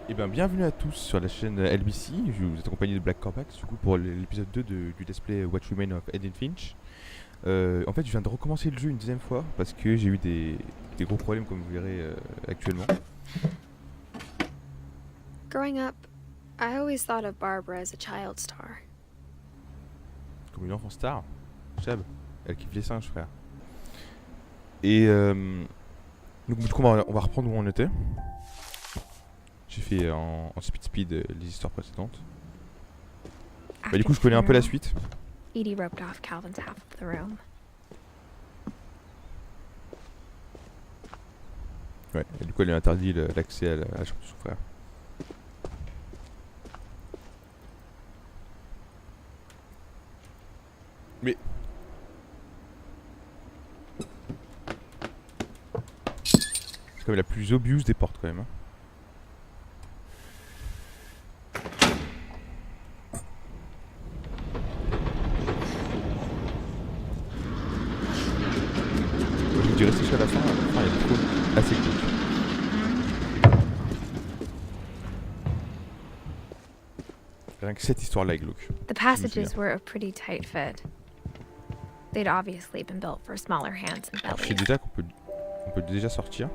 Et bien bienvenue à tous sur la chaîne LBC, je vous accompagné de Black Corbax du coup pour l'épisode 2 du let's play What Remains of Edith Finch. En fait je viens de recommencer le jeu une deuxième fois parce que j'ai eu des gros problèmes comme vous verrez actuellement. Growing up, I always thought of Barbara as a child star. Comme une enfant star, Chab, elle kiffe les singes frère. Et donc du coup on va reprendre où on était. J'ai fait en speed les histoires précédentes. Bah, du coup je connais un peu la suite. Edie roped off Calvin's half of the room. Ouais, et du coup elle lui a interdit l'accès à la chambre de son frère. Mais c'est quand même la plus obvious des portes quand même hein. Je dirais jusqu'à la fin, il y a des trucs assez glauques. Rien que cette histoire-là est glauque. The passages were a pretty tight fit. They'd obviously been built for smaller hands and Alors, je sais bellies. déjà qu'on peut déjà sortir.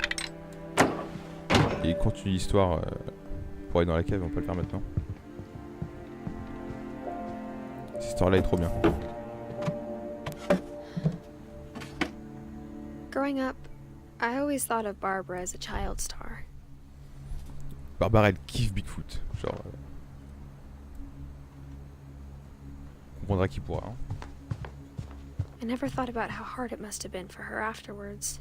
Et continuer l'histoire pour aller dans la cave, on peut le faire maintenant. Cette histoire-là est trop bien. Growing up, I always thought of Barbara as a child star. Barbara elle kiffe Bigfoot. Genre. On comprendra qui pourra. Hein. I never thought about how hard it must have been for her afterwards.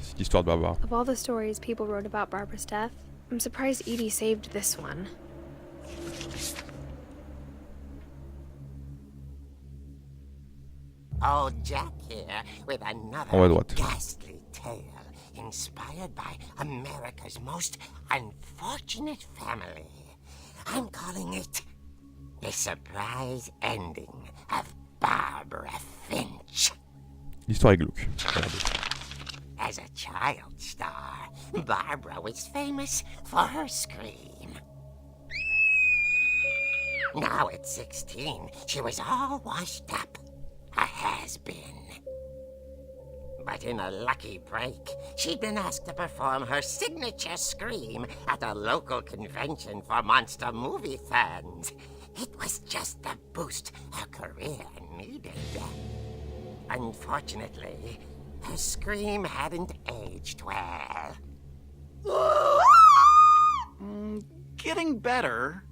C'est l'histoire de Barbara. Of all the stories people wrote about Barbara's death, I'm surprised Edie saved this one. Old Jack here with En haut à another droite. ghastly tale inspired by America's most unfortunate family. I'm calling it The Surprise Ending of Barbara Finch. L'histoire est glauque. Regardez. As a child star, Barbara was famous for her scream. Now at 16, she was all washed up. A has-been. But in a lucky break, she'd been asked to perform her signature scream at a local convention for monster movie fans. It was just the boost her career needed. Unfortunately, her scream hadn't aged well. Getting better.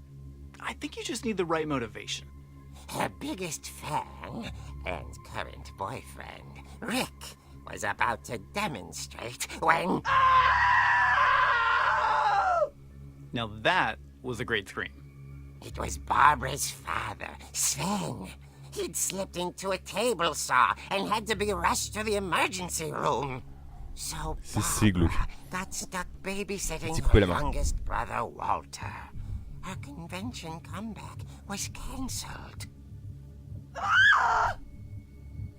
I think you just need the right motivation. Her biggest fan and current boyfriend, Rick, was about to demonstrate when... Now that was a great scream. It was Barbara's father, Sven. He'd slipped into a table saw and had to be rushed to the emergency room. So C'est glauque. Barbara got stuck babysitting C'est coupé her la main. youngest brother, Walter. Her convention comeback was cancelled.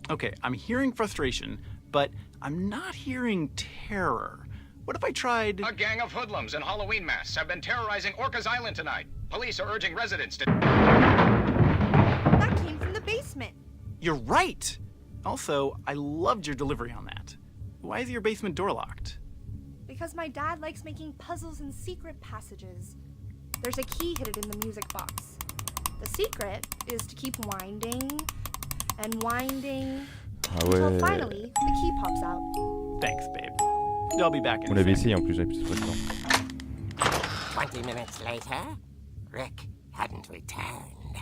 Okay, I'm hearing frustration, but I'm not hearing terror. What if I tried... A gang of hoodlums in Halloween masks have been terrorizing Orcas Island tonight. Police are urging residents to... That came from the basement. You're right! Also, I loved your delivery on that. Why is your basement door locked? Because my dad likes making puzzles and secret passages. There's a key hidden in the music box. The secret is to keep winding and winding Ah until ouais. finally the key pops out. Thanks, babe. I'll be back in On a l'avait sec. essayé en plus dans l'épisode précédent. 20 minutes later, Rick hadn't returned.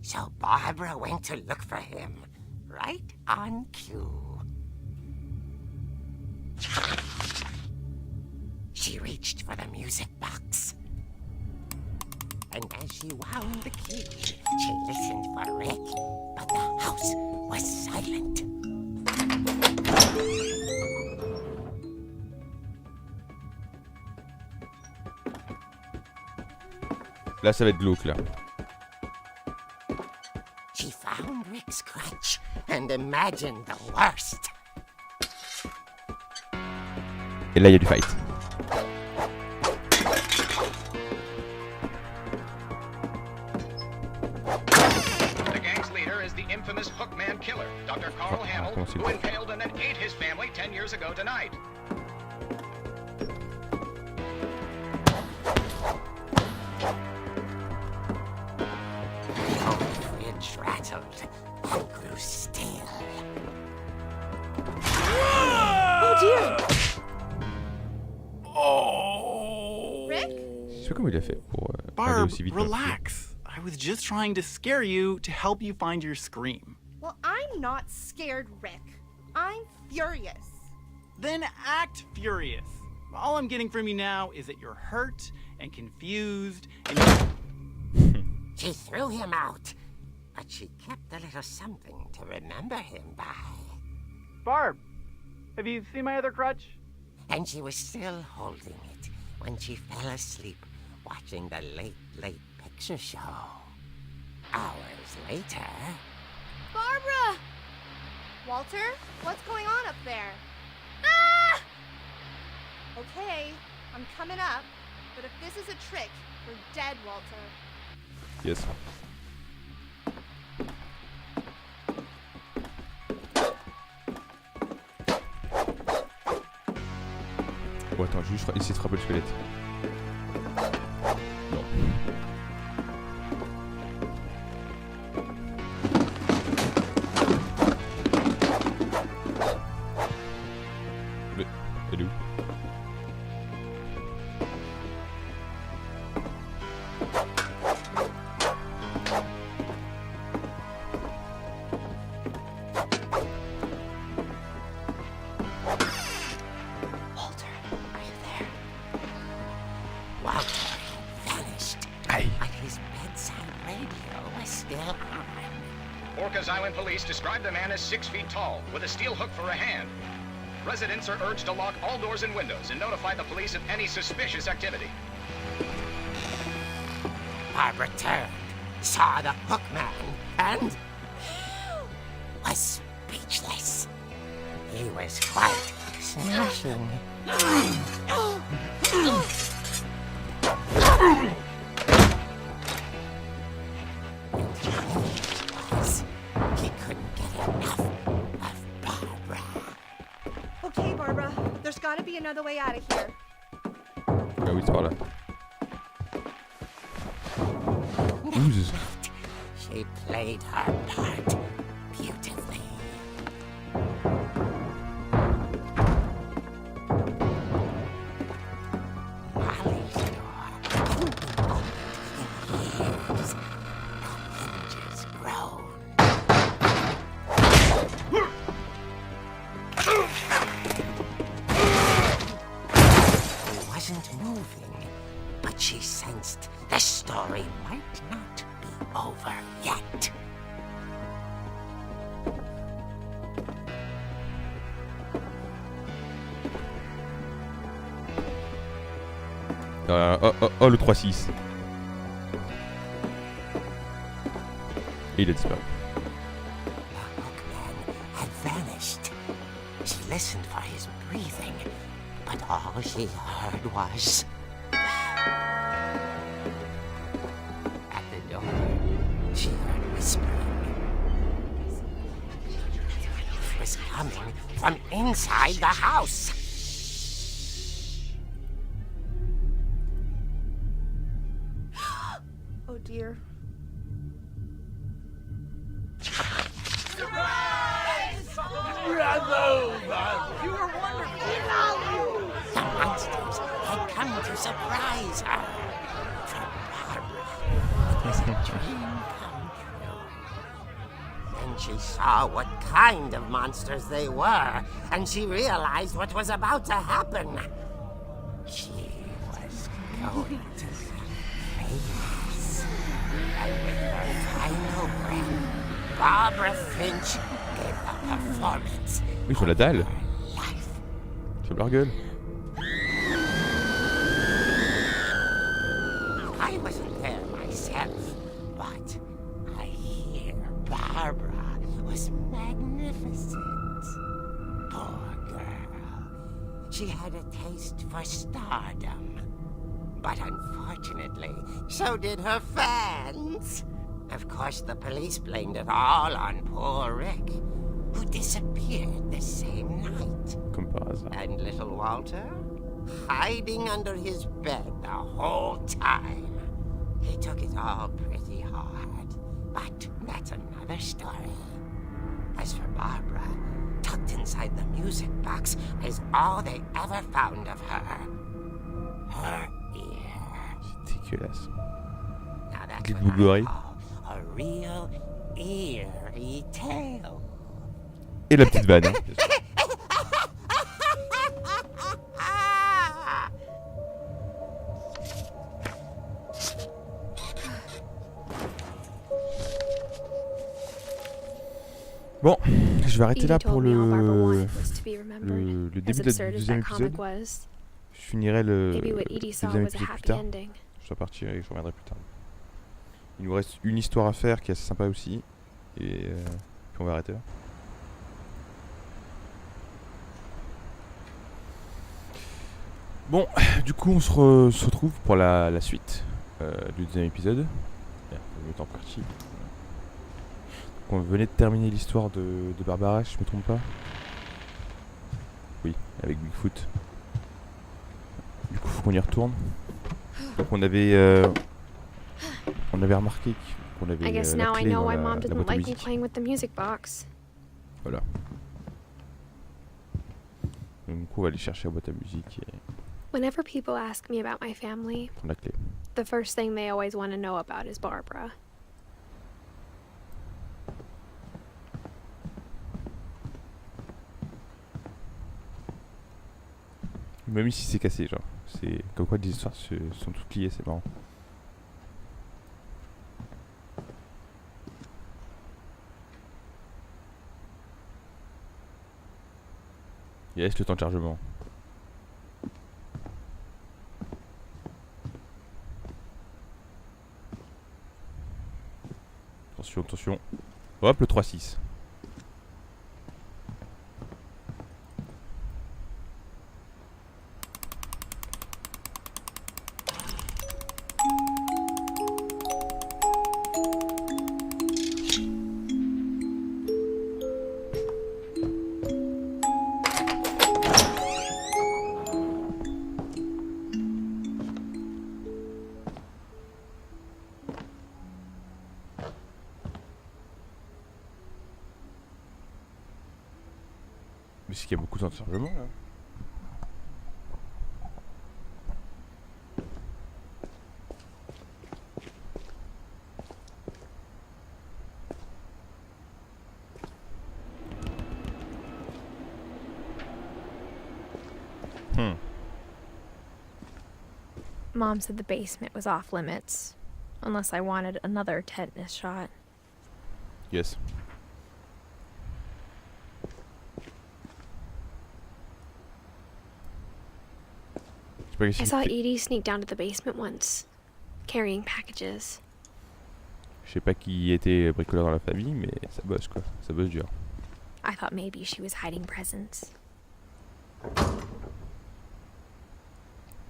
So Barbara went to look for him, right on cue. She reached for the music box. And as she wound the key, she listened for Rick, but the house was silent. Là ça va être glauque là. She found Rick's crutch and imagined the worst. Et là, il y a du fight. The gang's leader is the infamous Hookman killer, Dr. Carl Hamill, who impaled and then ate his family 10 years ago tonight. Fridge rattled and grew still. Oh dear! Oh. Rick? Je sais comment il a fait pour aller Barb, aussi vite. relax. I was just trying to scare you to help you find your scream. Well, I'm not scared, Rick. I'm furious. Then act furious. All I'm getting from you now is that you're hurt and confused and She threw him out, but she kept a little something to remember him by. Barb, have you seen my other crutch? And she was still holding it when she fell asleep watching the late picture show. Hours later... Barbara! Walter, what's going on up there? Ah! Okay, I'm coming up, but if this is a trick, we're dead, Walter. Yes. Bon, attends, juste essayer de frapper le squelette. Non. Mais, elle est où? Walter, are you there? Walter had vanished, Aïe. but his bedside radio was still on. Orcas Island police describe the man as 6 feet tall, with a steel hook for a hand. Residents are urged to lock all doors and windows and notify the police of any suspicious activity. Barbara turned, saw the hook man, and was speechless. He was quite smashing. He couldn't get enough of Barbara. Okay, Barbara, there's gotta be another way out of here. Ah oui, c'est par là. Ouh, She played her part beautifully. Molly's door opened in years. The hinges groaned. He wasn't moving, but she sensed the story might not be over yet. Oh, le 3-6. Et il a disparu. The hookman had vanished. She listened for his breathing, but all she heard was... At the door, she heard whispering. It was coming from inside the house. Oh dear. The monsters had come to surprise her. For Barbara, it was a dream come true. Then she saw what kind of monsters they were, and she realized what was about to happen. She was going to be famous. And with her final breath, Barbara Finch gave a performance. Oui, sur la dalle. Life. Sur leur gueule. I wasn't there myself, but I hear Barbara was magnificent. Poor girl. she had a taste for stardom. But unfortunately, so did her fans. Of course, the police blamed it all on poor Rick, who disappeared the same night. Comme par hasard. And little Walter, hiding under his bed the whole time. He took it all pretty hard, but that's another story. As for Barbara, tucked inside the music box is all they ever found of her. Her ear. C'est dégueulasse. Now that's Des what boucles d'oreilles. I call a real eerie tale. Et la petite vanne. Hein. Bon, je vais arrêter là pour le début du deuxième épisode. Je finirai le deuxième épisode plus tard. Je dois partir et je reviendrai plus tard. Il nous reste une histoire à faire qui est assez sympa aussi. Et puis on va arrêter là. Bon, du coup on se retrouve pour la suite du deuxième épisode. Le temps parti. On venait de terminer l'histoire de Barbara, si je me trompe pas. Oui, avec Bigfoot. Du coup, faut qu'on y retourne. Donc on avait remarqué qu'on avait la clé dans la boîte à musique. Voilà. Donc du coup, on va aller chercher la boîte à musique et Whenever people ask me about my family, prendre la clé. the first thing they always want to know about is Barbara. Même si c'est cassé, genre. C'est comme quoi des histoires sont toutes liées, c'est marrant. Yes, le temps de chargement. Attention, attention. Hop, le 3-6. Mais c'est qu'il y a beaucoup de temps de chargement là. Mom said the basement was off limits, unless I wanted another tetanus shot. Yes. I saw Edie sneak down to the basement once, carrying packages. Je sais pas qui était bricoleur dans la famille, mais ça bosse quoi, ça bosse dur. I thought maybe she was hiding presents.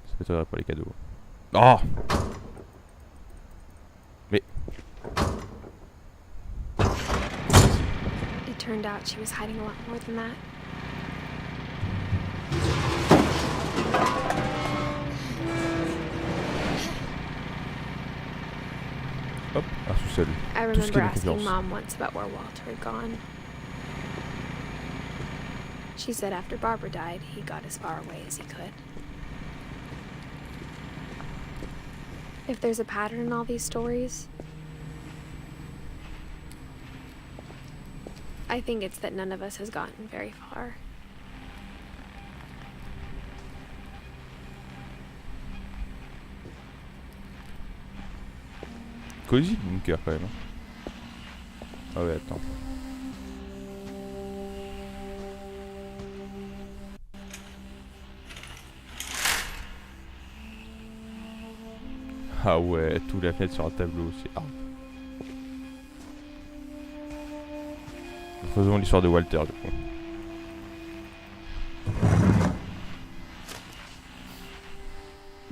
Ça m'étonnerait pour les cadeaux. Oh! Mais... It turned out she was hiding a lot more than that. Hop, un sous-sol. I Tout ce qui remember est de asking confiance. Mom once about where Walter had gone. She said after Barbara died, he got as far away as he could. If there's a pattern in all these stories, I think it's that none of us has gotten very far. Cosy le bunker quand même. Ah ouais, attends. Ah ouais, tout la fenêtre sur un tableau, c'est hard. Faisons l'histoire de Walter du coup.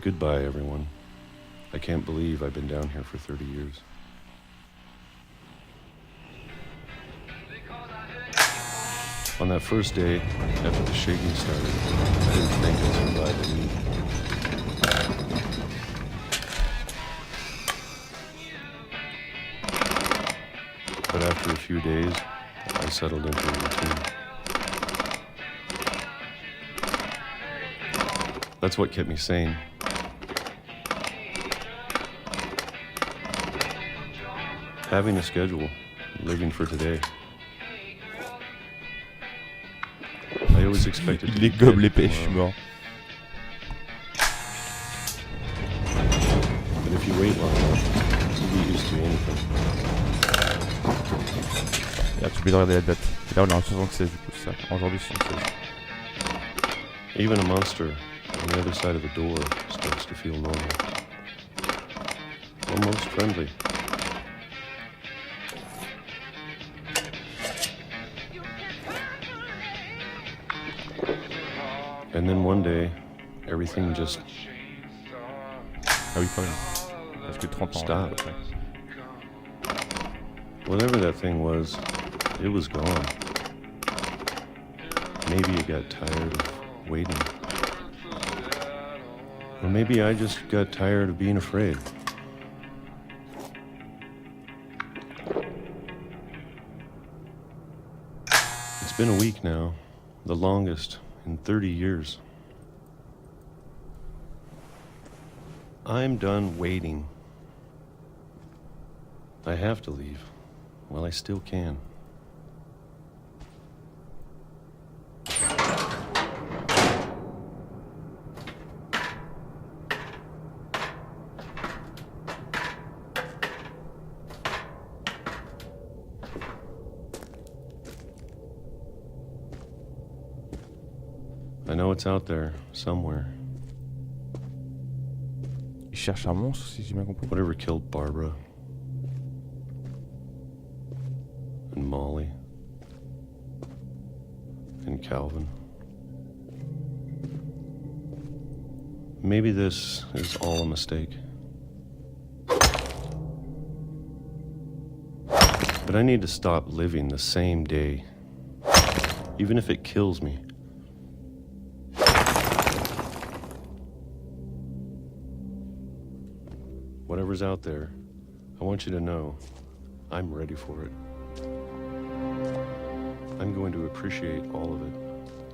Goodbye, everyone. I can't believe I've been down here for 30 years. On that first day, after the shaking started, I didn't think I'd survive the week. But after a few days, I settled into a routine. That's what kept me sane. Having a schedule, living for today. I always expected to Il les gobe les pêches, je suis mort. But if you wait long enough, you get used to anything. Là, tu peux regarder la date. Et là, on est en 76, du coup, c'est ça. Aujourd'hui, 76. Even a monster on the other side of the door starts to feel normal. Almost friendly. And then one day, everything just Ah oui, quand même. Parce que 30 ans. Stop. à peu près. Whatever that thing was, it was gone. Maybe it got tired of waiting. Or maybe I just got tired of being afraid. It's been a week now, the longest in 30 years. I'm done waiting. I have to leave. Well, I still can. I know it's out there, somewhere. Il cherche un monstre, si j'ai bien compris. Whatever killed Barbara. And Molly. And Calvin. Maybe this is all a mistake. But I need to stop living the same day. Even if it kills me. Whatever's out there, I want you to know I'm ready for it. I'm going to appreciate all of it,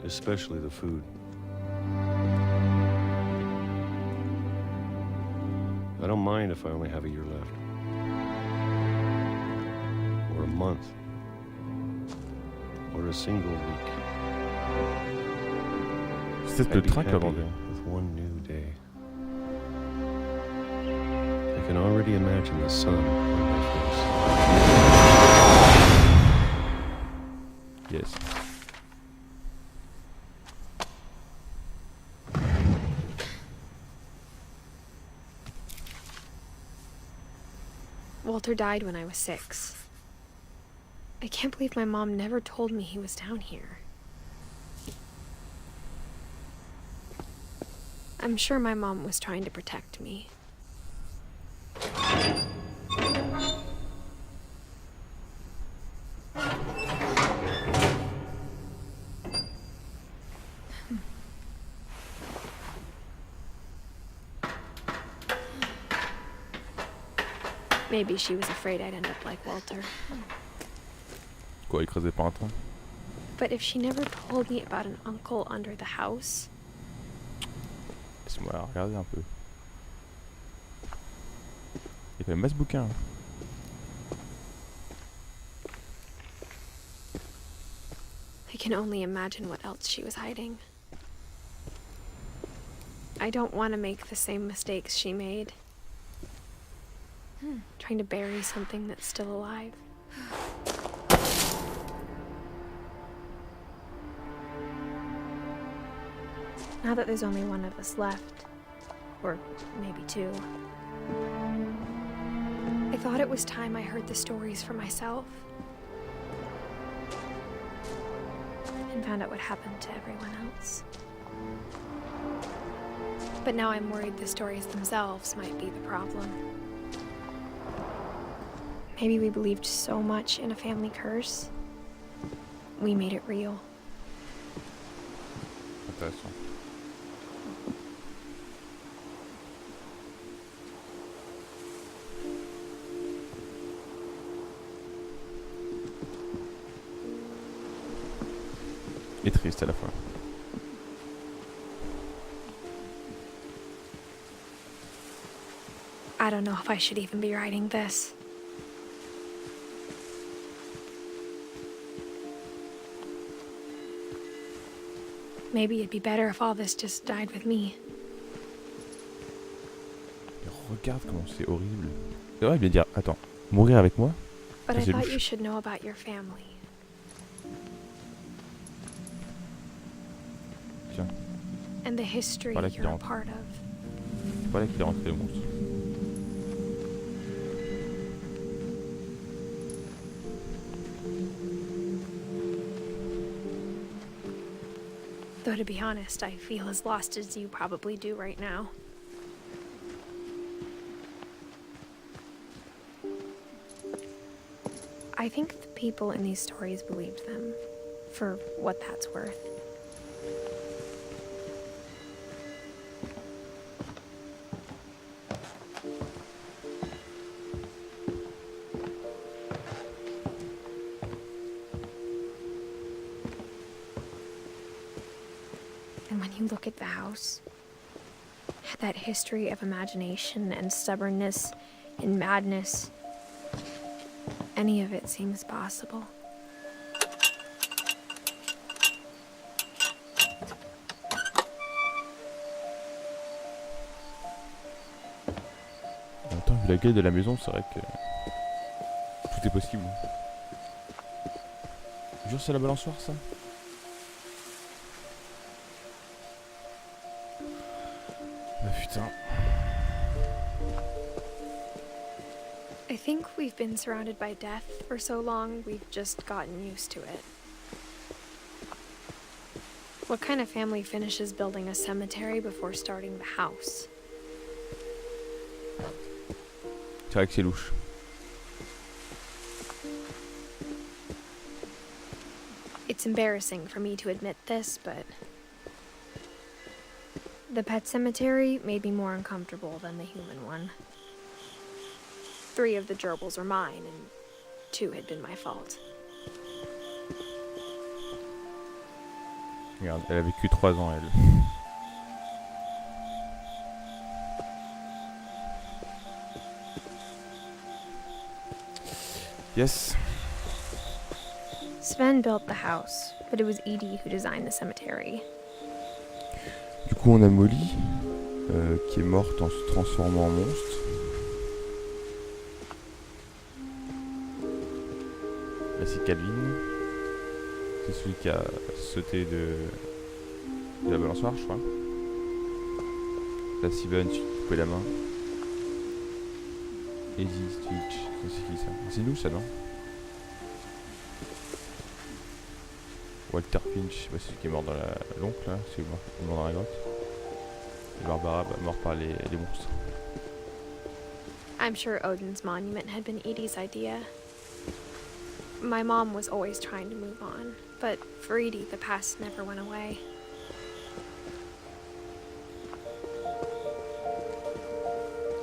especially the food. I don't mind if I only have a year left. Or a month. Or a single week. C'est I'd le be train qui va happy bander. with one new day. I can already imagine the sun on my face. Yes. Walter died when I was 6. I can't believe my mom never told me he was down here. I'm sure my mom was trying to protect me. Maybe she was afraid I'd end up like Walter. Quoi, écrasé par un train? But if she never told me about an uncle under the house, Laisse-moi regarder un peu. Il y a quand même masse bouquin. I can only imagine what else she was hiding. I don't want to make the same mistakes she made. Trying to bury something that's still alive. Now that there's only one of us left, or maybe 2, I thought it was time I heard the stories for myself and found out what happened to everyone else. But now I'm worried the stories themselves might be the problem. Maybe we believed so much in a family curse, we made it real. Intéressant. Et triste à la fois. I don't know if I should even be writing this. Maybe it'd be better if all this just died with me. Regarde comment c'est horrible. C'est vrai, il vient dire, attends, mourir avec moi? But I C'est thought louche. you should know about your family. Tiens, And the history Voilà qu'il you're a rentre. part of. voilà qu'il est rentré le monstre. Though to be honest, I feel as lost as you probably do right now. I think the people in these stories believed them, for what that's worth. And when you look at the house, that history of imagination and stubbornness and madness, any of it seems possible. En même temps, vu la gueule de la maison, c'est vrai que tout est possible. Jure, c'est la balançoire, ça? Ah putain. I think we've been surrounded by death for so long, we've just gotten used to it. What kind of family finishes building a cemetery before starting the house? C'est vrai que c'est louche. It's embarrassing for me to admit this, but the pet cemetery made me more uncomfortable than the human one. 3 of the gerbils were mine, and 2 had been my fault. Regarde, elle a vécu 3 ans, elle. Yes. Sven built the house, but it was Edie who designed the cemetery. Du coup, on a Molly, qui est morte en se transformant en monstre. Là, c'est Calvin. C'est celui qui a sauté de la balançoire, je crois. Là, Steven, celui qui coupait la main. Edith Finch, c'est qui ça? C'est nous, ça, non? Walter Finch, bah, c'est celui qui est mort dans l'oncle, là, c'est mort dans la grotte. Et Barbara, bah, mort par les monstres. I'm sure Odin's monument had been Edie's idea. My mom was always trying to move on, but for Edie, the past never went away.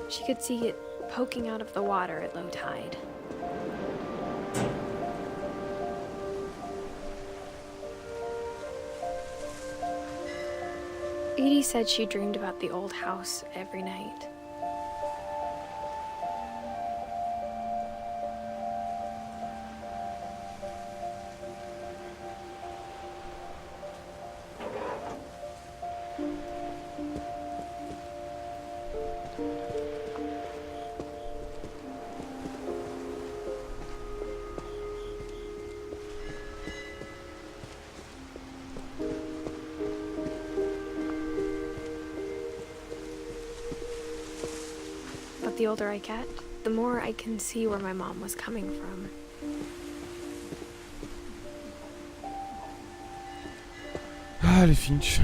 She could see it poking out of the water at low tide. Edie said she dreamed about the old house every night. The older I get, the more I can see where my mom was coming from. Ah, les Finch.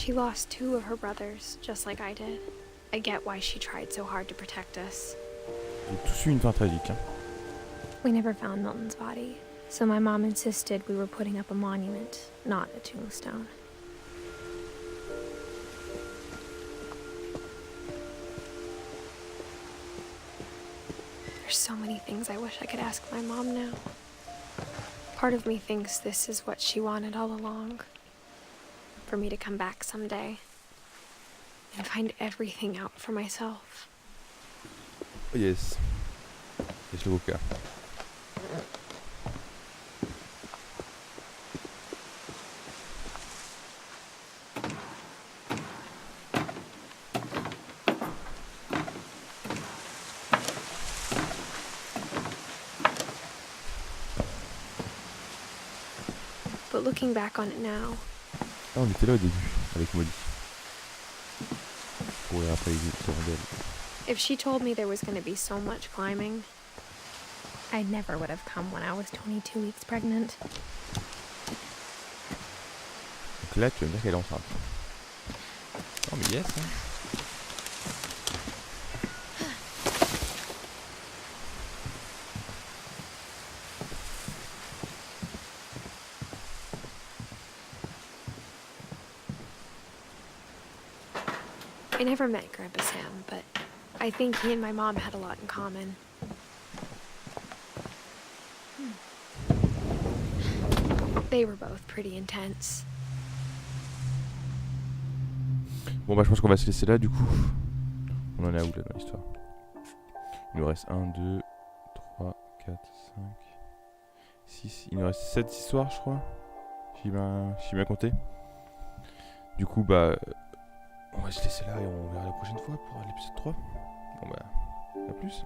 She lost 2 of her brothers, just like I did. I get why she tried so hard to protect us. Ils ont tous eu une fin tragique. Hein. We never found Milton's body, so my mom insisted we were putting up a monument, not a tombstone. There's so many things I wish I could ask my mom now. Part of me thinks this is what she wanted all along. For me to come back someday and find everything out for myself. Oh yes. Laisse le vodka. But looking back on it now, Ah, on était là au début, avec Molly. Courir après les hirondelles. if she told me there was going to be so much climbing, I never would have come when I was 22 weeks pregnant. Donc là, tu vas me dire qu'elle est enceinte. Oh mais yes, hein. I never met Grandpa Sam, but I think he and my mom had a lot in common. They were both pretty intense. Bon bah je pense qu'on va se laisser là du coup. On en est à où là dans l'histoire? Il nous reste 1, 2, 3, 4, 5, 6. Il nous reste 7 histoires je crois. J'ai bien compté. Du coup bah on va se laisser là et on verra la prochaine fois pour l'épisode 3. Bon bah à plus.